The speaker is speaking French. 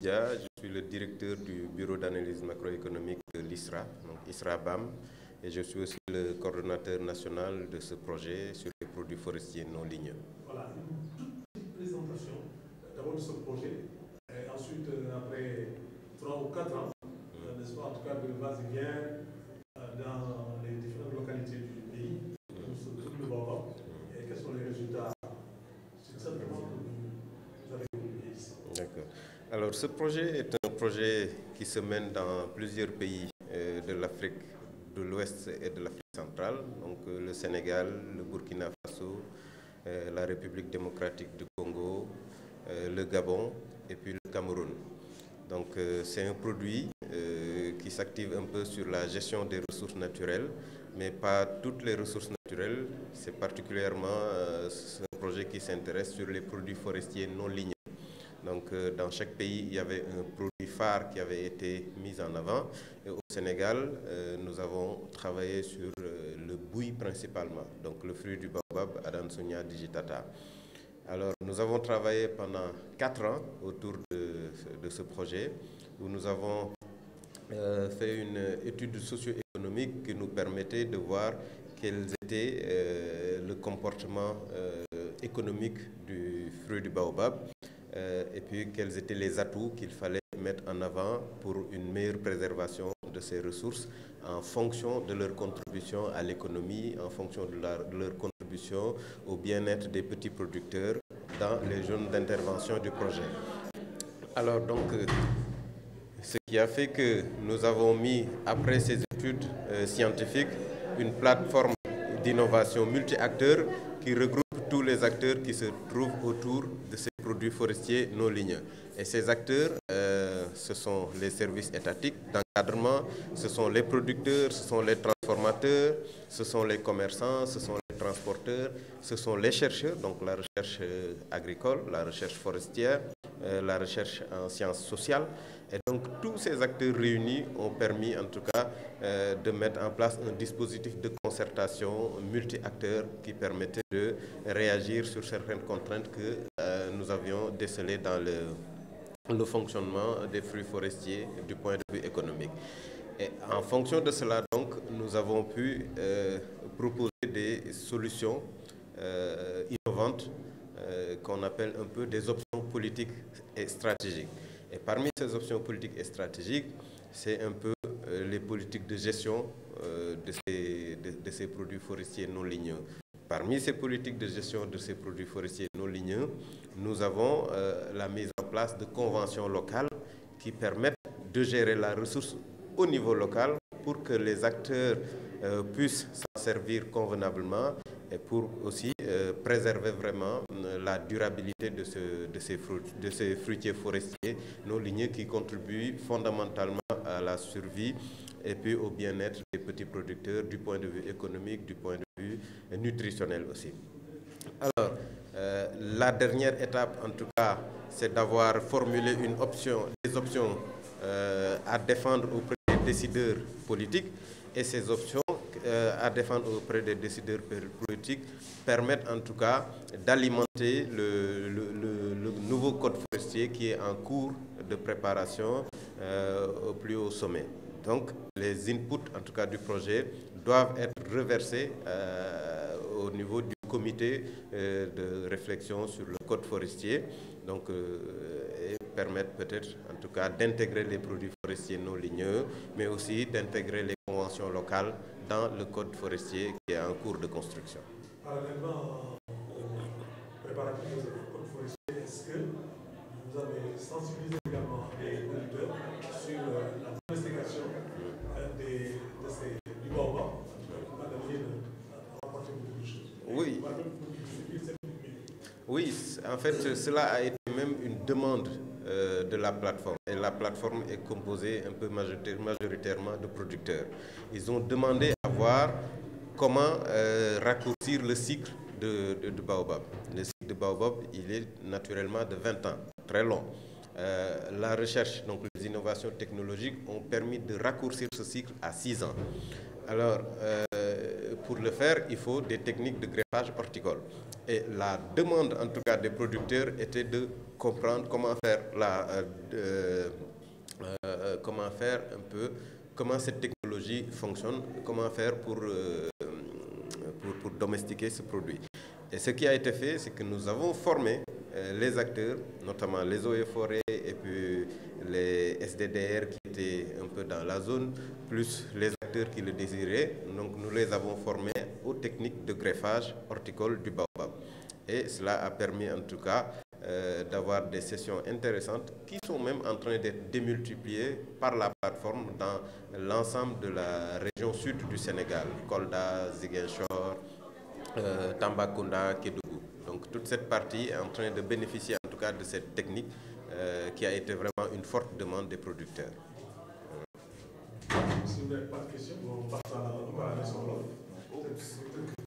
Je suis le directeur du bureau d'analyse macroéconomique de l'ISRA, donc ISRA-BAM, et je suis aussi le coordonnateur national de ce projet sur les produits forestiers non ligneux. Voilà, une petite présentation d'abord de ce projet, et ensuite, après 3 ou 4 ans, n'est-ce pas, en tout cas de va-et-vient dans les différentes localités du pays, tout le baobab, et quels sont les résultats successivement que vous avez publiés ici. D'accord. Alors, ce projet est un projet qui se mène dans plusieurs pays de l'Afrique de l'Ouest et de l'Afrique centrale, donc le Sénégal, le Burkina Faso, la République démocratique du Congo, le Gabon et puis le Cameroun. Donc, c'est un produit qui s'active un peu sur la gestion des ressources naturelles, mais pas toutes les ressources naturelles. C'est particulièrement un projet qui s'intéresse sur les produits forestiers non ligneux. Donc, dans chaque pays, il y avait un produit phare qui avait été mis en avant. Et au Sénégal, nous avons travaillé sur le bouy principalement, donc le fruit du baobab, Adansonia digitata. Alors, nous avons travaillé pendant 4 ans autour de ce projet, où nous avons fait une étude socio-économique qui nous permettait de voir quel était le comportement économique du fruit du baobab et puis quels étaient les atouts qu'il fallait mettre en avant pour une meilleure préservation de ces ressources en fonction de leur contribution à l'économie, en fonction de leur contribution au bien-être des petits producteurs dans les zones d'intervention du projet. Alors donc, ce qui a fait que nous avons mis, après ces études scientifiques, une plateforme d'innovation multi-acteurs qui regroupe tous les acteurs qui se trouvent autour de ces produits forestiers non ligneux. Et ces acteurs, ce sont les services étatiques d'encadrement, ce sont les producteurs, ce sont les transformateurs, ce sont les commerçants, ce sont les transporteurs, ce sont les chercheurs, donc la recherche agricole, la recherche forestière, la recherche en sciences sociales. Et donc tous ces acteurs réunis ont permis en tout cas de mettre en place un dispositif de concertation multi-acteurs qui permettait de réagir sur certaines contraintes que nous avions décelées dans le fonctionnement des fruits forestiers du point de vue économique. Et en fonction de cela, donc, nous avons pu proposer des solutions innovantes qu'on appelle un peu des options politiques et stratégiques. Et parmi ces options politiques et stratégiques, c'est un peu les politiques de gestion de ces produits forestiers non ligneux. Parmi ces politiques de gestion de ces produits forestiers non ligneux, nous avons la mise en place de conventions locales qui permettent de gérer la ressource au niveau local pour que les acteurs puissent s'en servir convenablement et pour aussi préserver vraiment la durabilité de ces fruitiers forestiers non ligneux qui contribuent fondamentalement à la survie et puis au bien-être des petits producteurs du point de vue économique, du point de vue nutritionnel aussi. Alors, la dernière étape, en tout cas, c'est d'avoir formulé des options à défendre auprès des décideurs politiques. Et ces options à défendre auprès des décideurs politiques permettent en tout cas d'alimenter le nouveau code forestier qui est en cours de préparation au plus haut sommet. Donc, les inputs, en tout cas, du projet doivent être reversés au niveau du comité de réflexion sur le code forestier, donc, et permettre peut-être, en tout cas, d'intégrer les produits forestiers non ligneux, mais aussi d'intégrer les conventions locales dans le code forestier qui est en cours de construction. Parallèlement au préparatif de ce code forestier, est-ce que vous avez sensibilisé également les producteurs sur la domestication du baobab, qui va devenir rapporter beaucoup de choses? Oui. Oui, en fait, cela a été même une demande de la plateforme. Et la plateforme est composée un peu majoritairement de producteurs. Ils ont demandé à voir comment raccourcir le cycle de baobab. Le cycle de baobab, il est naturellement de 20 ans, très long. La recherche, donc les innovations technologiques ont permis de raccourcir ce cycle à 6 ans. Alors, pour le faire, il faut des techniques de greffage horticole. Et la demande, en tout cas, des producteurs était de comprendre comment faire comment cette technologie fonctionne, comment faire pour domestiquer ce produit. Et ce qui a été fait, c'est que nous avons formé les acteurs, notamment les eaux et forêts et puis les SDDR qui étaient un peu dans la zone, plus les acteurs qui le désiraient. Donc nous les avons formés aux techniques de greffage horticole du baobab. Et cela a permis en tout cas d'avoir des sessions intéressantes qui sont même en train d'être démultipliées par la plateforme dans l'ensemble de la région sud du Sénégal, Kolda, Ziguinchor, Tambacounda, Kédougou. Donc toute cette partie est en train de bénéficier en tout cas de cette technique qui a été vraiment une forte demande des producteurs. Si vous n'avez pas de questions, on passe à la question.